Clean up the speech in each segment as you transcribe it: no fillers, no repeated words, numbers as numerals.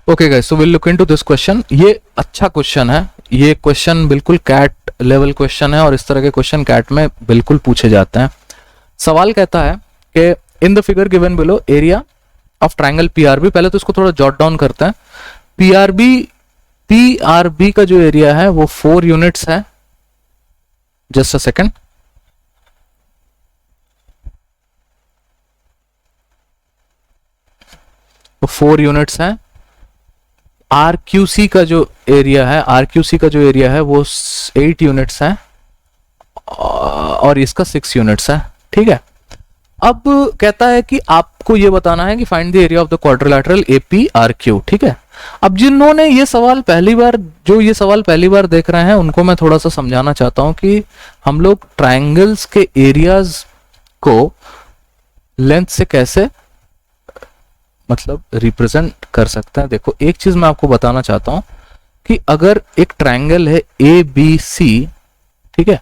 Okay guys, so will look into this question. ये अच्छा question है, ये क्वेश्चन बिल्कुल कैट लेवल क्वेश्चन है और इस तरह के क्वेश्चन कैट में बिल्कुल पूछे जाते हैं। सवाल कहता है कि in the figure given below area of triangle PRB, पहले तो इसको थोड़ा जॉट डाउन करते हैं। पीआरबी का जो एरिया है वो 4 यूनिट्स है। जस्ट अ सेकंड, वो 4 यूनिट्स है। आरक्यूसी का जो एरिया है, आरक्यूसी का जो एरिया है वो 8 यूनिट्स है और इसका 6 यूनिट्स है। ठीक है, अब कहता है कि आपको ये बताना है कि find the area of the quadrilateral APRQ. ठीक है, अब जिन्होंने ये सवाल पहली बार देख रहे हैं उनको मैं थोड़ा सा समझाना चाहता हूं कि हम लोग ट्रायंगल्स के एरियाज को लेंथ से कैसे मतलब रिप्रेजेंट कर सकते हैं। देखो, एक चीज मैं आपको बताना चाहता हूं कि अगर एक ट्रायंगल है ए बी सी, ठीक है,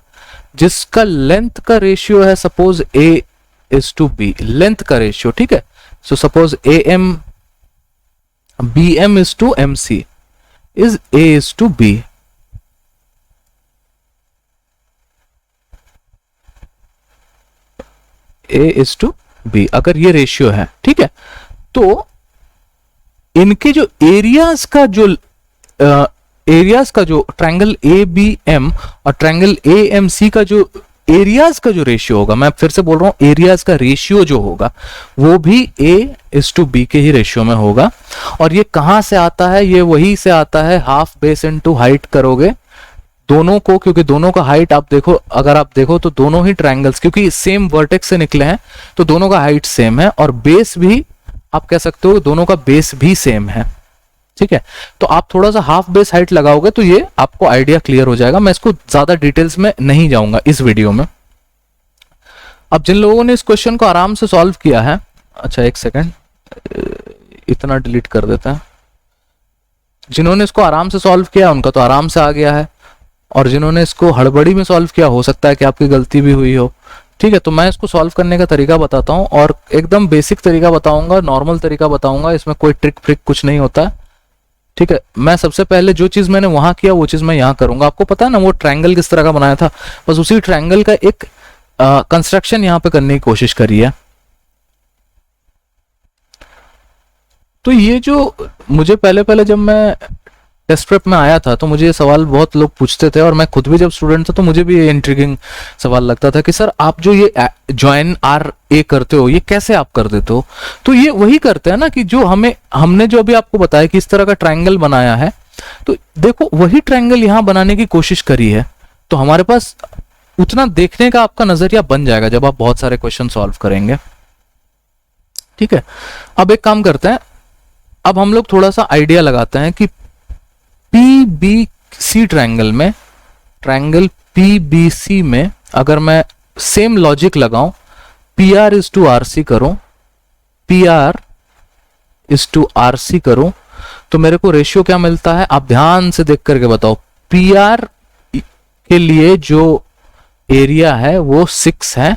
जिसका लेंथ का रेशियो है suppose A is to B, length का रेशियो, ठीक है। So suppose A M B M is to M C is A is to B. A is to B, अगर ये रेशियो है, ठीक है, तो इनके जो एरियाज का जो ट्रायंगल ए बी एम और ट्रायंगल ए एम सी का जो एरियाज का जो रेशियो होगा, मैं फिर से बोल रहा हूं, एरियाज का रेशियो जो होगा वो भी ए इज टू बी के ही रेशियो में होगा। और ये कहां से आता है? ये वही से आता है, हाफ बेस इनटू हाइट करोगे दोनों को, क्योंकि दोनों का हाइट आप देखो, अगर आप देखो तो दोनों ही ट्रायंगल्स क्योंकि सेम वर्टेक्स से निकले हैं तो दोनों का हाइट सेम है और बेस भी आप कह सकते हो दोनों का बेस भी सेम है। ठीक है, तो आप थोड़ा सा हाफ बेस हाइट लगाओगे तो ये आपको आइडिया क्लियर हो जाएगा। मैं इसको ज्यादा डिटेल्स में नहीं जाऊंगा इस वीडियो में। अब जिन लोगों ने इस क्वेश्चन को आराम से सॉल्व किया है, अच्छा एक सेकेंड, इतना डिलीट कर देता है। जिन्होंने इसको आराम से सॉल्व किया उनका तो आराम से आ गया है, और जिन्होंने इसको हड़बड़ी में सॉल्व किया हो सकता है कि आपकी गलती भी हुई हो। ठीक है, तो मैं इसको सॉल्व करने का तरीका बताता हूं और एकदम बेसिक तरीका बताऊंगा, नॉर्मल तरीका बताऊंगा, इसमें कोई ट्रिक फ्रिक कुछ नहीं होता है। ठीक है, मैं सबसे पहले जो चीज मैंने वहां किया वो चीज मैं यहां करूंगा। आपको पता है ना वो ट्रायंगल किस तरह का बनाया था, बस उसी ट्रायंगल का एक कंस्ट्रक्शन यहां पे करने की कोशिश करी है। तो ये जो मुझे पहले जब मैं टेस्ट प्रेप में आया था तो मुझे ये सवाल बहुत लोग पूछते थे और मैं खुद भी जब स्टूडेंट था तो मुझे भी ये इंट्रिगिंग सवाल लगता था कि सर आप जो ये ज्वाइन आर ए करते हो ये कैसे आप कर देते हो। तो ये वही करते हैं ना कि जो हमने जो अभी आपको बताया कि इस तरह का ट्रायंगल बनाया है, तो देखो वही ट्रायंगल यहां बनाने की कोशिश करी है, तो हमारे पास उतना देखने का आपका नजरिया बन जाएगा जब आप बहुत सारे क्वेश्चन सॉल्व करेंगे। ठीक है, अब एक काम करते हैं, अब हम लोग थोड़ा सा आइडिया लगाते हैं कि पीबीसी ट्रायंगल में, ट्रायंगल पीबीसी में अगर मैं सेम लॉजिक लगाऊं, P R is to R C करूं, P R is to R C करूं, तो मेरे को रेशियो क्या मिलता है? आप ध्यान से देख करके बताओ। पी आर के लिए जो एरिया है वो 6 है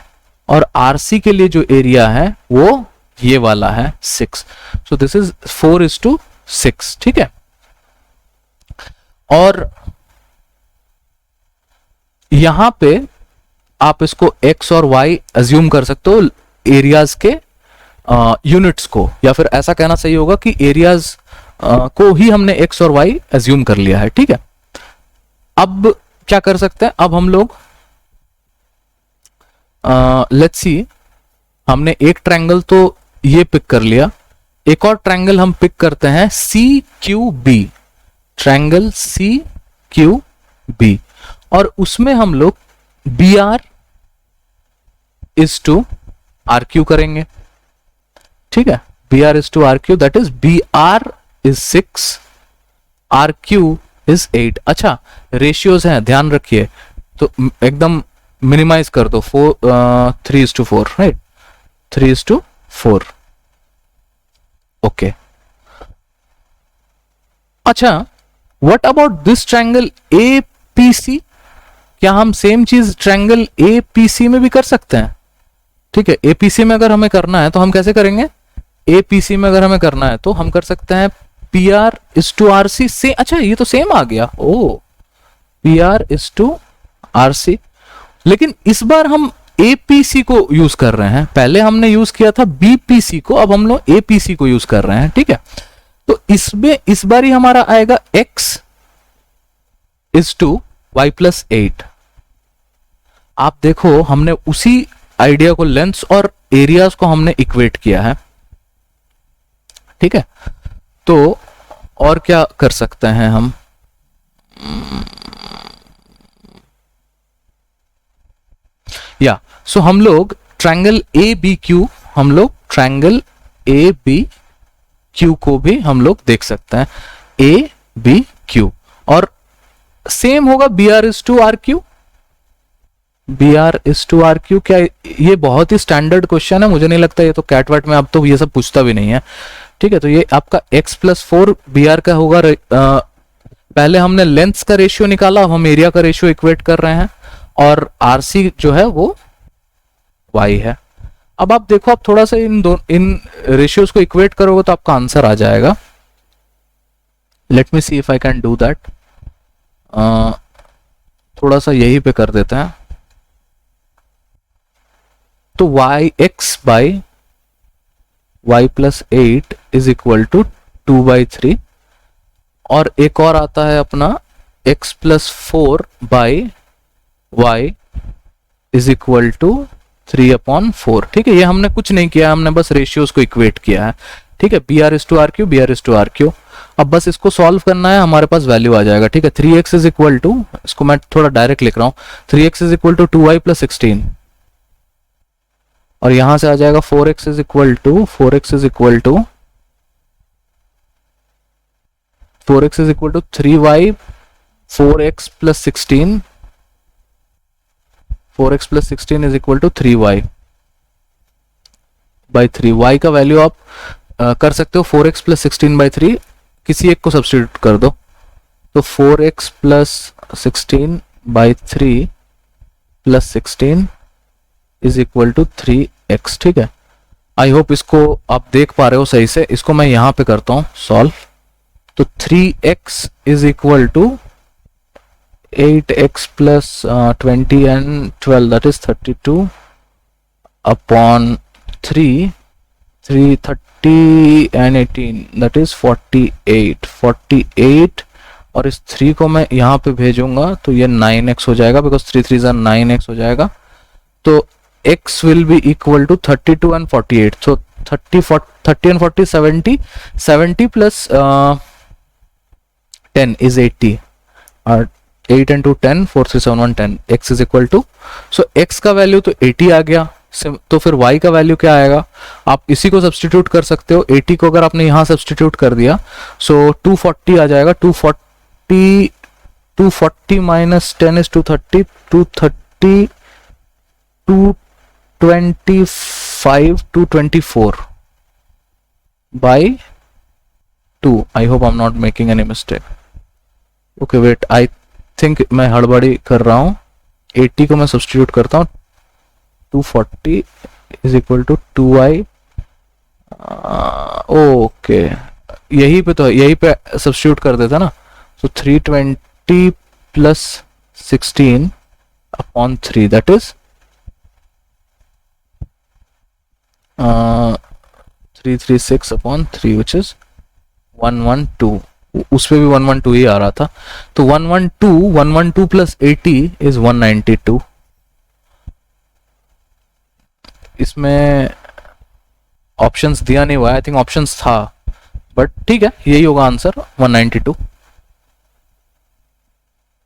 और आर सी के लिए जो एरिया है वो ये वाला है 6। So this is 4:6। ठीक है, और यहां पे आप इसको x और y अज्यूम कर सकते हो एरियाज के यूनिट्स को, या फिर ऐसा कहना सही होगा कि एरियाज को ही हमने x और y अज्यूम कर लिया है। ठीक है, अब क्या कर सकते हैं? अब हम लोग लेट्स सी, हमने एक ट्रायंगल तो ये पिक कर लिया, एक और ट्रायंगल हम पिक करते हैं CQB, ट्रायंगल CQB, और उसमें हम लोग BR इज टू RQ करेंगे। ठीक है, BR is to RQ, that is BR is 6, RQ is 8। अच्छा, रेशियोज हैं, ध्यान रखिए, तो एकदम मिनिमाइज कर दो, 3:4, राइट, 3:4। ओके, अच्छा, what about this triangle APC? क्या हम सेम चीज ट्रायंगल APC में भी कर सकते हैं? ठीक है, APC में अगर हमें करना है तो हम कैसे करेंगे? APC में अगर हमें करना है तो हम कर सकते हैं P R is to R C से, अच्छा ये तो सेम आ गया, O P R is to R C, लेकिन इस बार हम एपीसी को यूज कर रहे हैं, पहले हमने यूज किया था बीपीसी को, अब हम लोग एपीसी को यूज कर रहे हैं, ठीक है। तो इसमें इस बार ही हमारा आएगा x is to y plus 8। आप देखो हमने उसी आइडिया को, लेंथ्स और एरियाज को हमने इक्वेट किया है, ठीक है। तो और क्या कर सकते हैं हम, या सो हम लोग ट्रायंगल ए बी क्यू, हम लोग ट्रायंगल ए बी क्यू को भी हम लोग देख सकते हैं, ए बी क्यू, और सेम होगा B R is to R Q, B R is to R Q. क्या ये बहुत ही स्टैंडर्ड क्वेश्चन है, मुझे नहीं लगता ये तो कैट वैट में अब तो ये सब पूछता भी नहीं है, ठीक है। तो ये आपका x प्लस 4 बी आर का होगा, पहले हमने लेंथ्स का रेशियो निकाला, अब हम एरिया का रेशियो इक्वेट कर रहे हैं, और आरसी जो है वो y है। अब आप देखो, आप थोड़ा सा इन रेशियोज को इक्वेट करोगे तो आपका आंसर आ जाएगा। Let me see if I can do that, थोड़ा सा यही पे कर देते हैं। तो y x by y plus 8 is equal to 2/3, और एक और आता है अपना x plus 4 by y is equal to 3/4, ठीक है। ये हमने कुछ नहीं किया, हमने बस रेशियोज को इक्वेट किया है, ठीक है। B R is to R Q, B R is to R Q. अब बस इसको सॉल्व करना है, हमारे पास वैल्यू आ जाएगा, ठीक है। 3x इज इक्वल टू, इसको मैं थोड़ा डायरेक्ट लिख रहा हूं, 3x is equal to 2y plus 16, और यहां से आ जाएगा 4x is equal to 4x is equal to 3y 4x plus 16, 4x plus 16 is equal to 3y by 3। y का वैल्यू आप कर सकते हो 4x प्लस 16 बाई 3, किसी एक को सब्स्टिट्यूट कर दो, तो 4x plus 16 by 3 plus 16 is equal to 3x, ठीक है। आई होप इसको आप देख पा रहे हो सही से, इसको मैं यहां पे करता हूं सॉल्व। तो 3x is equal to 8x plus 20 and 12 that is 32 upon 3 30 and 18 that is 48 और इस 3 को मैं यहाँ पे भेजूंगा तो ये 9x हो जाएगा, बिकॉज 3 3 जा 9x हो जाएगा। तो x will be equal to 32 and 48, so 30 and 40 70 plus 10 is 80, 8 and 2 10 4 3 7 1 10, x is equal to, so x का वैल्यू तो 80 आ गया, तो फिर y का वैल्यू क्या आएगा, आप इसी को सब्स्टिट्यूट कर सकते हो। 80 को अगर आपने यहाँ सब्स्टिट्यूट कर दिया सो 240 आ जाएगा, 240 minus 10 is 230, 225 224 by 2। I hope I'm not making any mistake. Okay wait, I think मैं हड़बड़ी कर रहा हूँ। 80 को मैं सब्स्टिट्यूट करता हूँ, 240 is equal to 2y। Okay यही पे, तो यही पे सब्स्टिट्यूट कर देता ना, so 320 plus 16 upon 3 that is 336 upon 3 which is 112। उस पे भी 112 ही आ रहा था, तो 112 plus 80 is 192। इसमें ऑप्शंस दिया नहीं हुआ है, आई थिंक ऑप्शंस था, बट ठीक है यही होगा आंसर 192।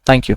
Thank you.